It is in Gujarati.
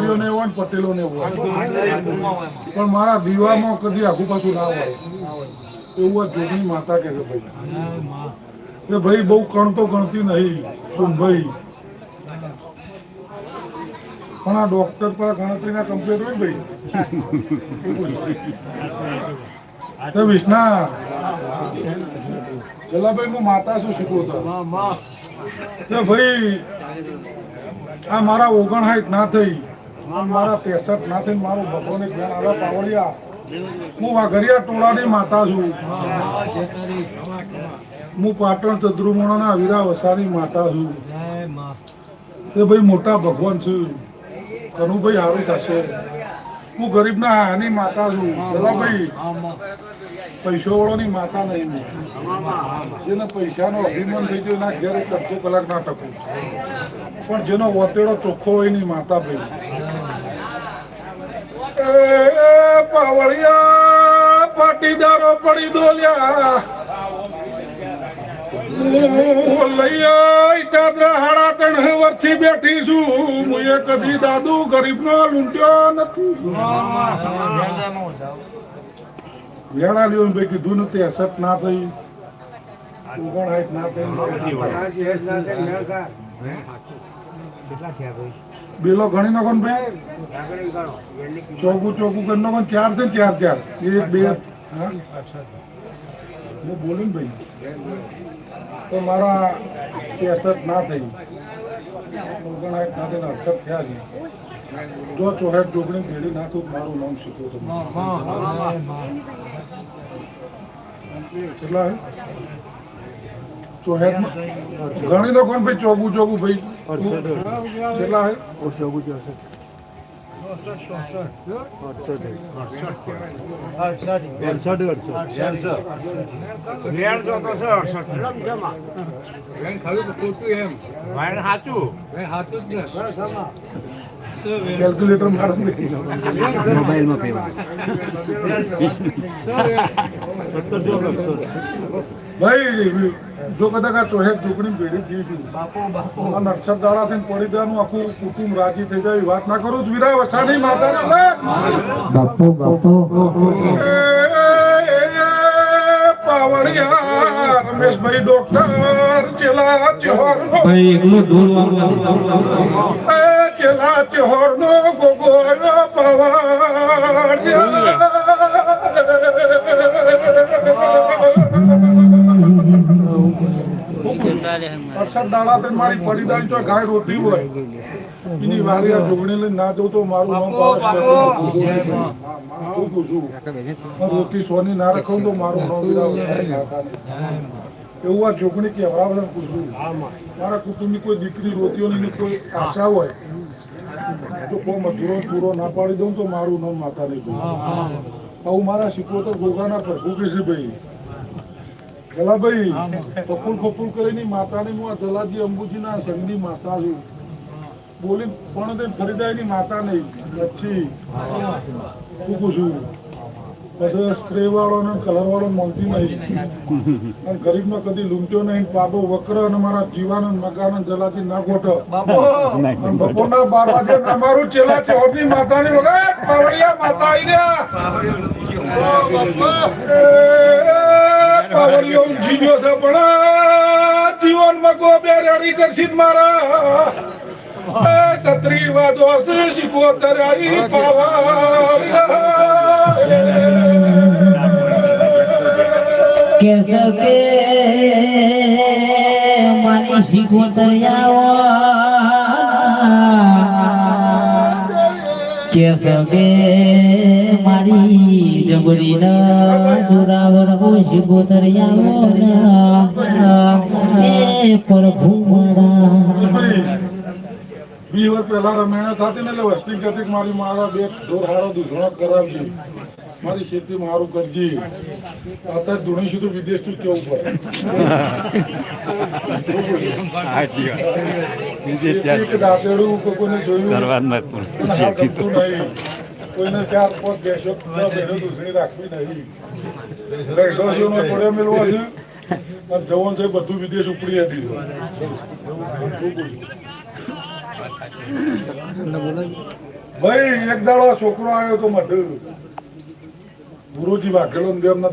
વેપારીઓ ને હોય પટેલો ને હોય પણ મારા દીવામાં કદી આખું પાછું ના હોય એવું આ જોગણી માતા કહે છે ભાઈ કે ભાઈ બહુ કણતો ગણતી નહીં શું ભાઈ પણ આ ડોક્ટર પર ગણતરીના કમ્પ્લેટ હોય ભાઈ વિષ્ણા જલાભાઈ હું માતા શું શીખવું તો ભાઈ આ મારા 59 ના થઈ મારા 63 ના થઈ મારું ભગવાને જ્ઞાન આવે પાવળિયા હું વાઘરિયા ટોળાની માતા છું હું પાટણ ચદ્રુમોણાના વીરા વસાની માતા છું તે ભાઈ મોટા ભગવાન છું કનુભાઈ સારું થશે હું ગરીબના હાની માતા છું ભાઈ પૈસાવાળાની માતા નહીં જેને પૈસાનો અભિમાન થઈ ગયો એના ઘેર 2 કલાક ના ટકું પણ જેનો વતેડો ચોખ્ખો હોય ની માતા ભાઈ પાવળિયા પાટીદારો પડી દોલ્યા વર્ષથી બેઠી છું હું એ કદી દાદુ ગરીબ નો લૂંટ્યો નથી વેળા લ્યો ભાઈ કીધું નથી અસર ના થઈ 59 ના થઈ બેલો ગણી નાખો ને ભાઈ ચોગું કરી નાખો 4 છે 4 1 2 હું બોલું ને ભાઈ તો મારા 63 ના થઈ 59 ના થઈને 68 થયા છે જો ચોહેટ જોગણી ભેડી નાખું મારું નામ શીખ્યું હતું કેટલા ચોહેટ ગણી લો કોણ ભાઈ ચોગું ભાઈ કેટલા હે ચોગું 68 કેલ્ક્યુલેટર મારું મોબાઈલમાં ભાઈ જો કદાચ આ ચોહેટ ઝૂંપડી ભેડી થઈ ગઈ આ નરસર દાડા થઈને પડી દેવાનું આખું કુટુંબ રાજી થઈ જાય વાત ના કરું વીરા વસાની માતા પાવળિયા રમેશભાઈ ડોક્ટર ચેલા ચોહર ભાઈ એકલો ઢોલ ચેલા ચોહર નો ગોગો પાવળિયા મારી પડીદારી તો ગાય રોતી હોય એની વારી આ જોગણી લઈને ના જવું તો મારું નામ રોટી સોની ના રખું તો મારું નામ એવું આ જોગણી કહેવાય પૂછવું મારા કુટુંબની કોઈ દીકરી રોતીઓની કોઈ આશા હોય તો કોઈ મધુરો પૂરો ના પાડી દઉં તો મારું નામ માતા નહીં આવું મારા શીખવતર ગોગાના પ્રભુ ભાઈ જલાભાઈ કપૂલ કરીને માતાની હું આ જલાજી અંબુજીના સંઘની માતા છું બોલી પણ ખરીદાયની માતા નહીં પછી પૂછું છું પછી સ્પ્રે વાળો ને કલર વાળો મળતી નહીં અને ગરીબનો કદી લૂંટ્યો નહીં પાડો વક્ર અને મારા જીવાન મકાન જલાથી ના ગોઠો બપોરના 12 વાગે અમારું ચેલા ચોરની માતાની વગર પાવળિયા માતા આવી ગયા પાવળિયો જીવ્યો છે પણ જીવનમાં ગોબે રેડી કરશી મારા સત્રી વાદો શીખવતર આવી કે સકે મારી શીખવતર કે સકે મારી જબરી ના જોરાવર હો શીખવતર એ પ્રભુ મારા 20 વર્ષ પહેલા રમેણા થતી ને એટલે વસ્તી કહેતી કે મારા 2 ઢોર હારો દૂધણો કરાવજે મારી ખેતી મારું કરજે અત્યારે ધૂણી સુધી વિદેશ થી કેવું પડે દાંતેડું કોઈને જોયું નહીં કોઈને 4-5 બેસો દૂધણી રાખવી નહીં પડ્યો મેળવો છે જવાન છે બધું વિદેશ ઉપડી હતી ભાઈ એક દાડો આ છોકરો આવ્યો તો મઢ ગુરુજી વાઘેલો ને એમના